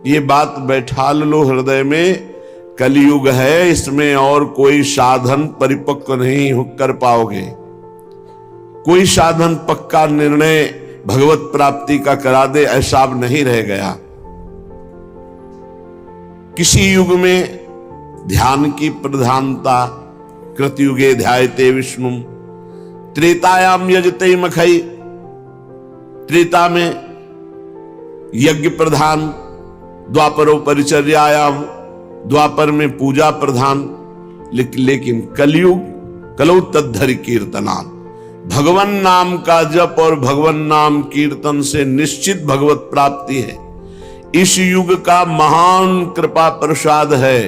ये बात बैठा लो हृदय में, कलयुग है, इसमें और कोई साधन परिपक्व नहीं कर पाओगे। कोई साधन पक्का निर्णय भगवत प्राप्ति का करा दे ऐसा अब नहीं रह गया। किसी युग में ध्यान की प्रधानता, कृतयुगे ध्यायते विष्णु, त्रेतायाम यजते मखई, त्रेता में यज्ञ प्रधान, द्वापरो परिचर्यायाम, द्वापर में पूजा प्रधान, लेकिन कलयुग कलौ तद्धरि कीर्तनान, भगवान नाम का जप और भगवान नाम कीर्तन से निश्चित भगवत प्राप्ति है। इस युग का महान कृपा प्रसाद है।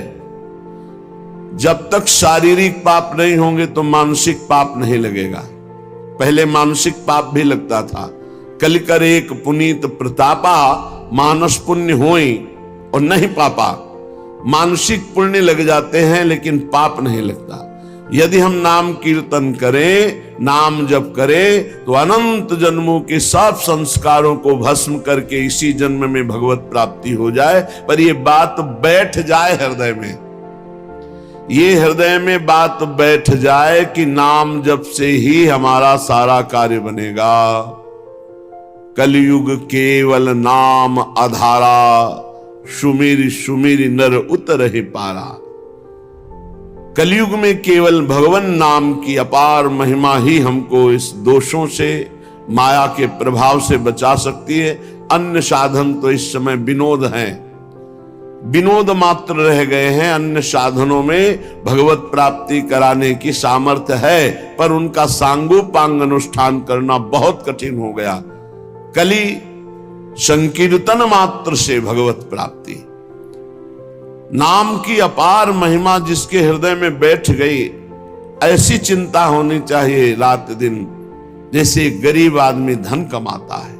जब तक शारीरिक पाप नहीं होंगे तो मानसिक पाप नहीं लगेगा। पहले मानसिक पाप भी लगता था। कल कर एक पुनीत प्रतापा, मानस पुण्य होई और नहीं पापा। मानसिक पुण्य लग जाते हैं लेकिन पाप नहीं लगता। यदि हम नाम कीर्तन करें, नाम जप करें तो अनंत जन्मों के सब संस्कारों को भस्म करके इसी जन्म में भगवत प्राप्ति हो जाए। पर ये बात बैठ जाए हृदय में, ये हृदय में बात बैठ जाए कि नाम जप से ही हमारा सारा कार्य बनेगा। कलयुग केवल नाम आधारा, सुमिर सुमिर नर उतरहि पारा। कलयुग में केवल भगवान नाम की अपार महिमा ही हमको इस दोषों से, माया के प्रभाव से बचा सकती है। अन्य साधन तो इस समय विनोद हैं, विनोद मात्र रह गए हैं। अन्य साधनों में भगवत प्राप्ति कराने की सामर्थ्य है, पर उनका सांगोपांग अनुष्ठान करना बहुत कठिन हो गया। कली संकीर्तन मात्र से भगवत प्राप्ति, नाम की अपार महिमा जिसके हृदय में बैठ गई, ऐसी चिंता होनी चाहिए रात दिन। जैसे गरीब आदमी धन कमाता है,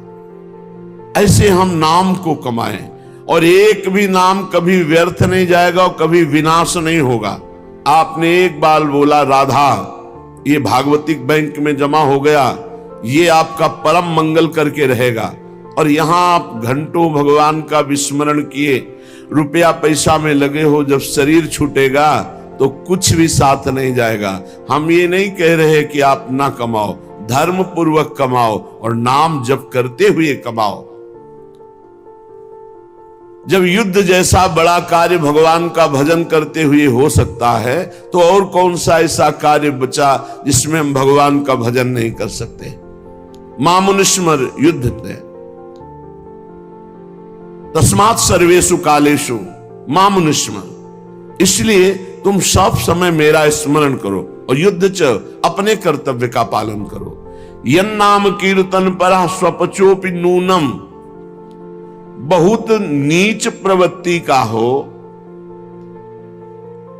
ऐसे हम नाम को कमाएं। और एक भी नाम कभी व्यर्थ नहीं जाएगा और कभी विनाश नहीं होगा। आपने एक बार बोला राधा, ये भागवतिक बैंक में जमा हो गया, ये आपका परम मंगल करके रहेगा। और यहां आप घंटों भगवान का विस्मरण किए, रुपया पैसा में लगे हो, जब शरीर छूटेगा तो कुछ भी साथ नहीं जाएगा। हम ये नहीं कह रहे कि आप ना कमाओ, धर्म पूर्वक कमाओ और नाम जप करते हुए कमाओ। जब युद्ध जैसा बड़ा कार्य भगवान का भजन करते हुए हो सकता है, तो और कौन सा ऐसा कार्य बचा जिसमें हम भगवान का भजन नहीं कर सकते। मामुनिस्मर युद्ध थे, तस्मात् सर्वेषु कालेषु मामुनिस्मर, इसलिए तुम सब समय मेरा स्मरण करो और युद्ध च अपने कर्तव्य का पालन करो। यन्नाम कीर्तन परा स्वपचोपि नूनम, बहुत नीच प्रवृत्ति का हो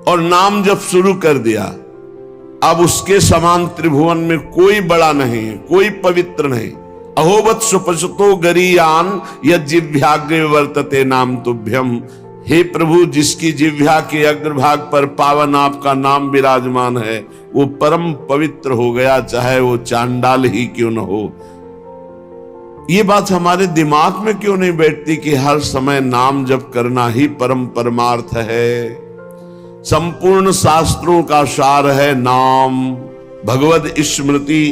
और नाम जब शुरू कर दिया, अब उसके समान त्रिभुवन में कोई बड़ा नहीं है, कोई पवित्र नहीं। अहोवत सुपसतो गरीयान यज्जिह्वाग्रे वर्तते नाम तुभ्यम। हे प्रभु, जिसकी जिह्वा के अग्रभाग पर पावन आपका नाम विराजमान है, वो परम पवित्र हो गया, चाहे वो चांडाल ही क्यों न हो। ये बात हमारे दिमाग में क्यों नहीं बैठती कि हर समय नाम जप करना ही परम परमार्थ है। संपूर्ण शास्त्रों का सार है नाम, भगवद स्मृति।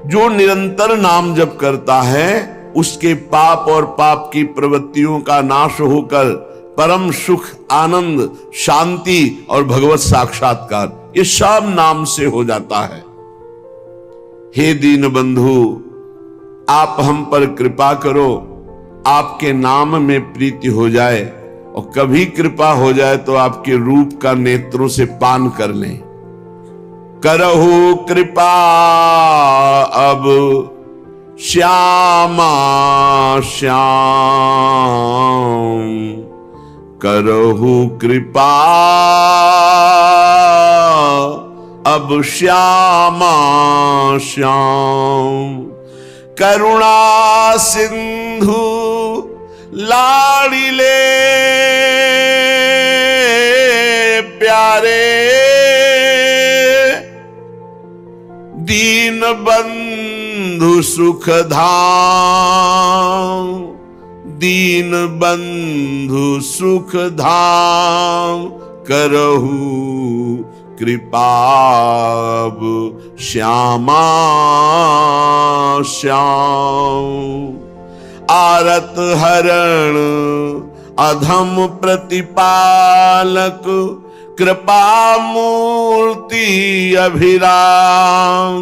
जो निरंतर नाम जप करता है, उसके पाप और पाप की प्रवृत्तियों का नाश होकर परम सुख, आनंद, शांति और भगवत साक्षात्कार, ये सब नाम से हो जाता है। हे दीन बंधु, आप हम पर कृपा करो, आपके नाम में प्रीति हो जाए, और कभी कृपा हो जाए तो आपके रूप का नेत्रों से पान कर लें। करहु कृपा अब श्यामा श्याम, करहु कृपा अब श्यामा श्याम। करुणा सिंधु लाड़िले प्यारे, दीन बंधु सुख धाम, दीन बंधु सुख धाम करहु कृपाब श्यामा श्याम। आरत हरण अधम प्रतिपालक कृपा मूर्ति अभिराम।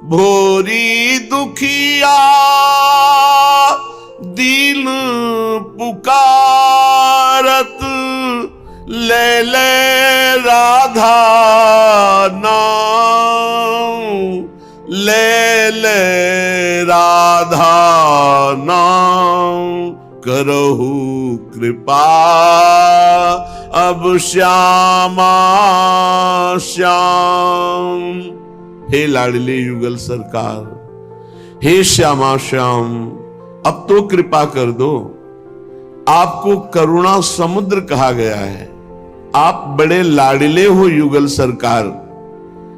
भोरी दुखिया दीन पुकारत ले ले राधा नाम। ले ले राधा नाम करहु कृपा अब श्यामा श्याम। हे लाडले युगल सरकार, हे श्यामा श्याम, अब तो कृपा कर दो। आपको करुणा समुद्र कहा गया है। आप बड़े लाडले हो युगल सरकार।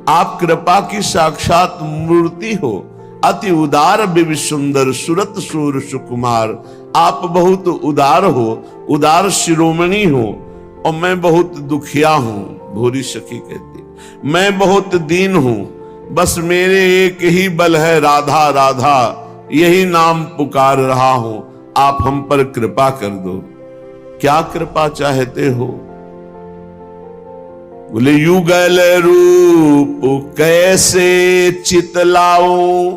आप कृपा की साक्षात मूर्ति हो। अति उदार बिब सुंदर सुरत सूर सुकुमार। आप बहुत उदार हो, उदार शिरोमणि हो। और मैं बहुत दुखिया हूं, भोरी सखी कहती, मैं बहुत दीन हूं। बस मेरे एक ही बल है, राधा राधा, यही नाम पुकार रहा हूं। आप हम पर कृपा कर दो। क्या कृपा चाहते हो? बोले युगल रूप कैसे चितलाऊं।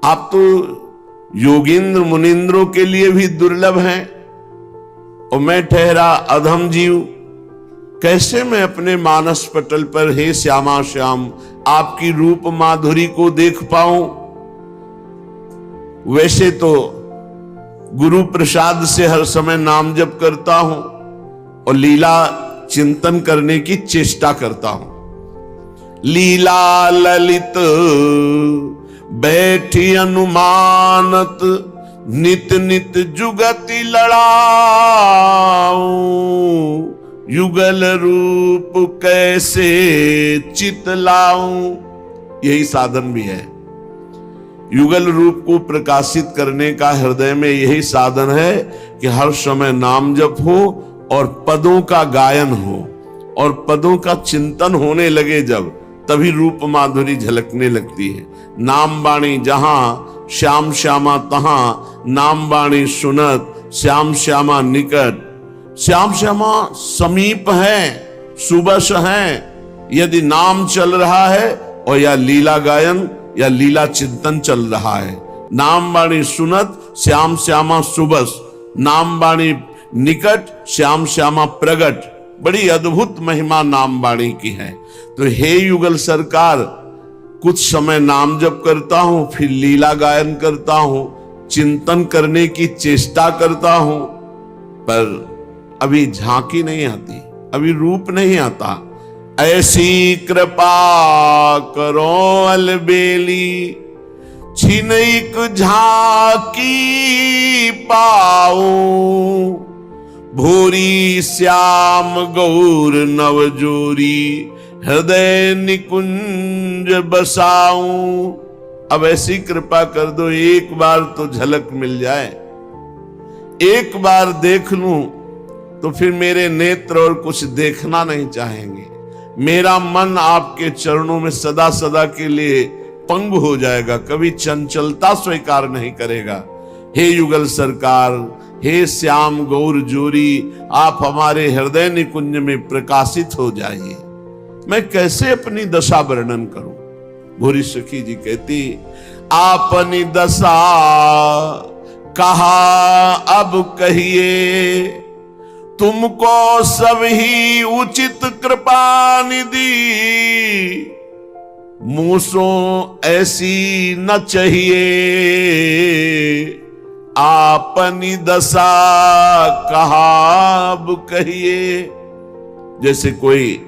आप तो योगिंद्र मुनिंद्रों के लिए भी दुर्लभ हैं और मैं ठहरा अधम जीव। कैसे मैं अपने मानस पटल पर हे श्यामा श्याम आपकी रूप माधुरी को देख पाऊं। वैसे तो गुरु प्रसाद से हर समय नाम जप करता हूं और लीला चिंतन करने की चेष्टा करता हूं। लीला ललित बैठी अनुमानत नित नित जुगति लड़ाऊं। युगल रूप कैसे चितलाऊं, यही साधन भी है। युगल रूप को प्रकाशित करने का हृदय में यही साधन है कि हर समय नाम जप हो और पदों का गायन हो और पदों का चिंतन होने लगे जब, तभी रूप माधुरी झलकने लगती है। नाम बाणी जहां श्याम श्यामा तहां, नाम बाणी सुनत श्याम श्यामा निकट। श्याम श्यामा समीप है, सुबस है। यदि नाम चल रहा है और या लीला गायन या लीला चिंतन चल रहा है। नाम बाणी सुनत श्याम श्यामा सुबस, नाम बाणी निकट श्याम श्यामा प्रगट। बड़ी अद्भुत महिमा नाम बाणी की है। तो हे युगल सरकार, कुछ समय नाम जप करता हूं, फिर लीला गायन करता हूं, चिंतन करने की चेष्टा करता हूं, पर अभी झांकी नहीं आती, अभी रूप नहीं आता। ऐसी कृपा करो अलबेली, छिनैक झांकी पाऊं। भोरी श्याम गौर नवजोरी, हृदय निकुंज बसाऊं। अब ऐसी कृपा कर दो, एक बार तो झलक मिल जाए, एक बार देख लूं तो फिर मेरे नेत्र और कुछ देखना नहीं चाहेंगे। मेरा मन आपके चरणों में सदा सदा के लिए पंग हो जाएगा, कभी चंचलता स्वीकार नहीं करेगा। हे युगल सरकार, हे श्याम गौर जोरी, आप हमारे हृदय निकुंज में प्रकाशित हो जाइए। मैं कैसे अपनी दशा वर्णन करूं? भूरी सखी जी कहती, आपनी दशा कहा अब कहिए, तुमको सब ही उचित कृपा निधि। मूसो ऐसी न चाहिए, आपनी दशा कहा अब कहिए। जैसे कोई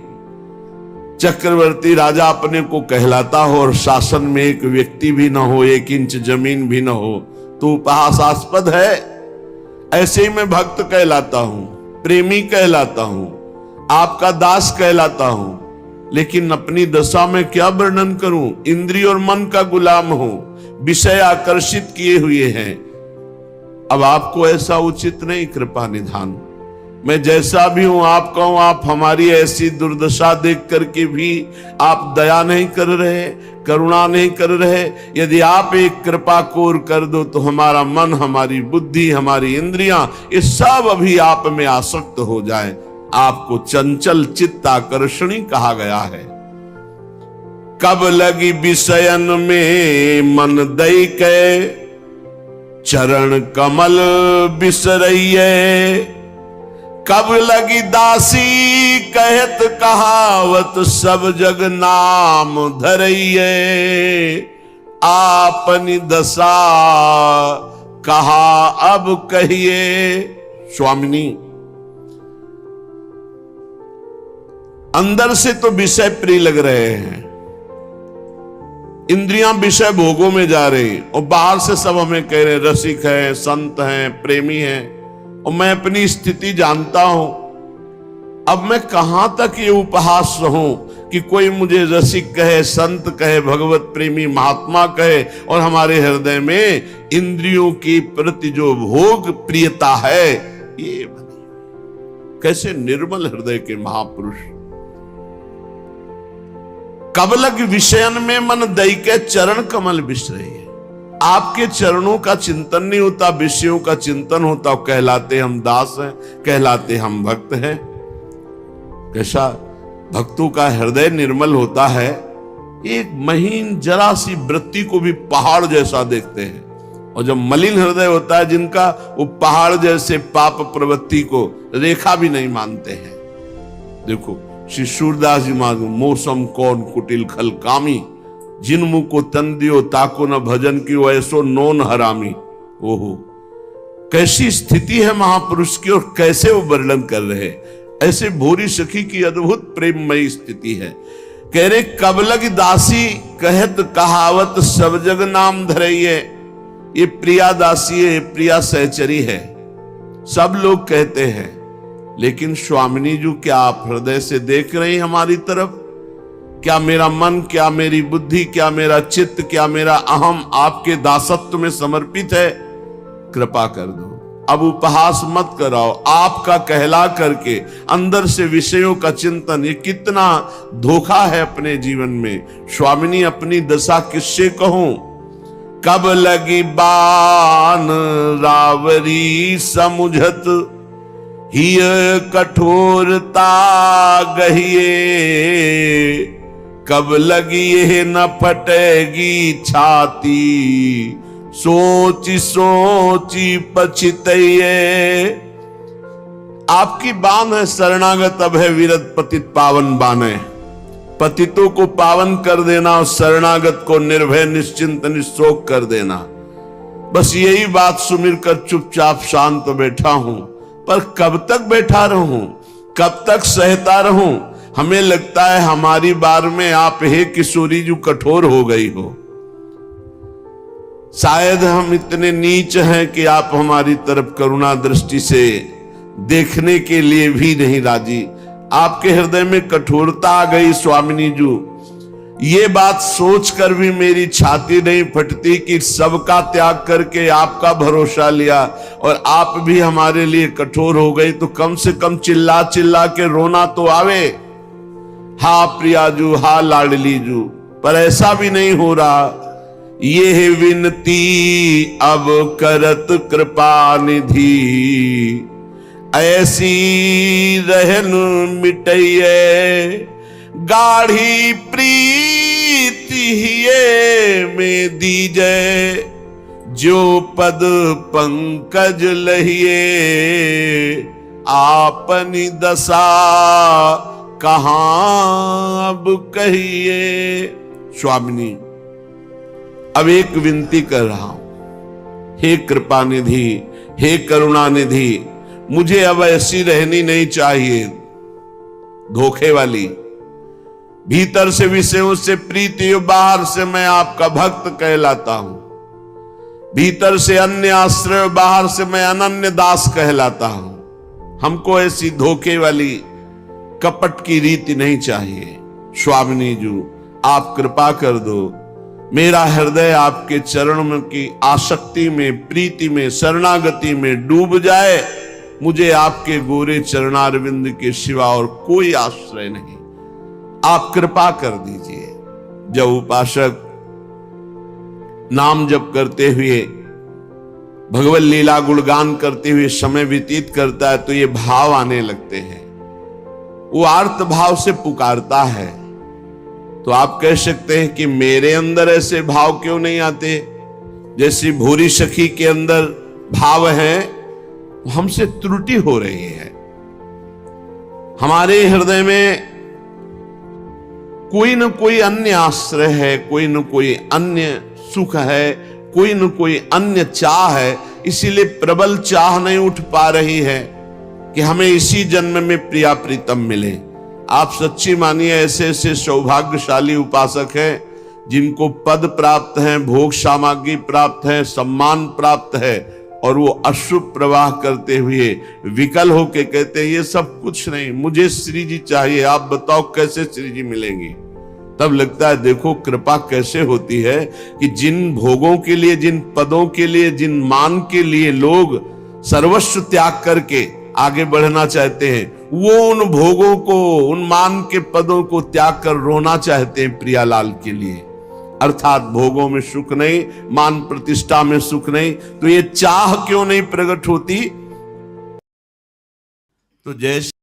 चक्रवर्ती राजा अपने को कहलाता हो और शासन में एक व्यक्ति भी ना हो, 1 इंच जमीन भी ना हो, तो उपहासास्पद है। ऐसे ही मैं भक्त कहलाता हूं, प्रेमी कहलाता हूं, आपका दास कहलाता हूं, लेकिन अपनी दशा में क्या वर्णन करूं? इंद्रिय और मन का गुलाम हूं, विषय आकर्षित किए हुए हैं। अब आपको ऐसा उचित नहीं कृपा निधान। मैं जैसा भी हूं आप कहूं, आप हमारी ऐसी दुर्दशा देख करके भी आप दया नहीं कर रहे, करुणा नहीं कर रहे। यदि आप एक कृपा कोर कर दो तो हमारा मन, हमारी बुद्धि, हमारी इंद्रियां, ये सब अभी आप में आसक्त हो जाए। आपको चंचल चित्ताकर्षणी कहा गया है। कब लगी विषयन में मन दई के, चरण कमल बिसरइये। कब लगी दासी कहत कहावत, सब जग नाम धरइये। आपनी दशा कहा अब कहिए। स्वामिनी, अंदर से तो विषय प्रिय लग रहे हैं, इंद्रियां विषय भोगों में जा रही, और बाहर से सब हमें कह रहे रसिक हैं, संत हैं, प्रेमी हैं, और मैं अपनी स्थिति जानता हूं। अब मैं कहां तक ये उपहास रहूं कि कोई मुझे रसिक कहे, संत कहे, भगवत प्रेमी महात्मा कहे, और हमारे हृदय में इंद्रियों की प्रति जो भोग प्रियता है, ये कैसे निर्मल हृदय के महापुरुष। कब लग विषयन में मन दई के, चरण कमल बिसरे। आपके चरणों का चिंतन नहीं होता, विषयों का चिंतन होता, कहलाते हम दास हैं, कहलाते हम भक्त हैं। कैसा भक्तों का हृदय निर्मल होता है। एक महीन जरा सी वृत्ति को भी पहाड़ जैसा देखते हैं, और जब मलिन हृदय होता है जिनका, वो पहाड़ जैसे पाप प्रवृत्ति को रेखा भी नहीं मानते हैं। देखो श्री सूरदास जी मांगो, मौसम कौन कुटिल खल कामी, जिन मुंह को तन दियो ताको न भजन की, ऐसो नोन हरामी। ओहो, कैसी स्थिति है महापुरुष की, और कैसे वो वर्णन कर रहे। ऐसे भोरी सखी की अद्भुत प्रेममयी स्थिति है। कह रहे कब लग दासी कहत कहावत, सब जग नाम धरइये। ये प्रिया दासी है, प्रिया सहचरी है, सब लोग कहते हैं। लेकिन स्वामिनी जी, क्या आप हृदय से देख रही हमारी तरफ? क्या मेरा मन, क्या मेरी बुद्धि, क्या मेरा चित्त, क्या मेरा अहम आपके दासत्व में समर्पित है? कृपा कर दो, अब उपहास मत कराओ। आपका कहला करके अंदर से विषयों का चिंतन, ये कितना धोखा है अपने जीवन में। स्वामिनी, अपनी दशा किससे कहूं? कब लगी बान रावरी समुझत, हिय कठोरता गहिए। कब लगी ये न फटेगी छाती, सोची सोची पछितइये। आपकी बान है शरणागत, अब है विरत पतित पावन बाने। पतितों को पावन कर देना और शरणागत को निर्भय निश्चिंत निशोक कर देना। बस यही बात सुमिर कर चुपचाप शांत बैठा हूं, पर कब तक बैठा रहूं, कब तक सहता रहूं? हमें लगता है हमारी बार में आप हे किशोरी जो कठोर हो गई हो। शायद हम इतने नीच हैं कि आप हमारी तरफ करुणा दृष्टि से देखने के लिए भी नहीं राजी। आपके हृदय में कठोरता आ गई स्वामिनी जी। ये बात सोचकर भी मेरी छाती नहीं फटती कि सबका त्याग करके आपका भरोसा लिया और आप भी हमारे लिए कठोर हो गई, तो कम से कम चिल्ला चिल्ला के रोना तो आवे। हा प्रियाजू, हा लाडली जू, पर ऐसा भी नहीं हो रहा। ये विनती अब करत कृपा निधि, ऐसी रहन मिटइये। गाढ़ी प्रीति हिये में दीजय, जो पद पंकज लहिए। आपनी दशा कहां अब कहिए। स्वामिनी, अब एक विनती कर रहा हूं। हे कृपा निधि, हे करुणा निधि, मुझे अब ऐसी रहनी नहीं चाहिए धोखे वाली। भीतर से विषयों से प्रीति, बाहर से मैं आपका भक्त कहलाता हूं। भीतर से अन्य आश्रय, बाहर से मैं अनन्य दास कहलाता हूं। हमको ऐसी धोखे वाली कपट की रीति नहीं चाहिए। स्वामिनी जी, आप कृपा कर दो, मेरा हृदय आपके चरणों की आसक्ति में, प्रीति में, शरणागति में डूब जाए। मुझे आपके गोरे चरणारविंद के सिवा और कोई आश्रय नहीं। आप कृपा कर दीजिए। जब उपासक नाम जप करते हुए, भगवत लीला गुणगान करते हुए समय व्यतीत करता है तो ये भाव आने लगते हैं। वो आर्त भाव से पुकारता है। तो आप कह सकते हैं कि मेरे अंदर ऐसे भाव क्यों नहीं आते? जैसी भूरी सखी के अंदर भाव है, हमसे त्रुटि हो रही है। हमारे हृदय में कोई न कोई अन्य आश्रय है, कोई न कोई अन्य सुख है, कोई न कोई अन्य चाह है। इसीलिए प्रबल चाह नहीं उठ पा रही है कि हमें इसी जन्म में प्रिया प्रीतम मिले। आप सच्ची मानिए, ऐसे ऐसे सौभाग्यशाली उपासक हैं जिनको पद प्राप्त है, भोग सामग्री प्राप्त है, सम्मान प्राप्त है, और वो अशुभ प्रवाह करते हुए विकल होके कहते हैं ये सब कुछ नहीं, मुझे श्री जी चाहिए। आप बताओ कैसे श्री जी मिलेंगी? तब लगता है देखो कृपा कैसे होती है कि जिन भोगों के लिए, जिन पदों के लिए, जिन मान के लिए लोग सर्वस्व त्याग करके आगे बढ़ना चाहते हैं, वो उन भोगों को, उन मान के पदों को त्याग कर रोना चाहते हैं प्रियालाल के लिए। अर्थात भोगों में सुख नहीं, मान प्रतिष्ठा में सुख नहीं, तो ये चाह क्यों नहीं प्रकट होती? तो जैसे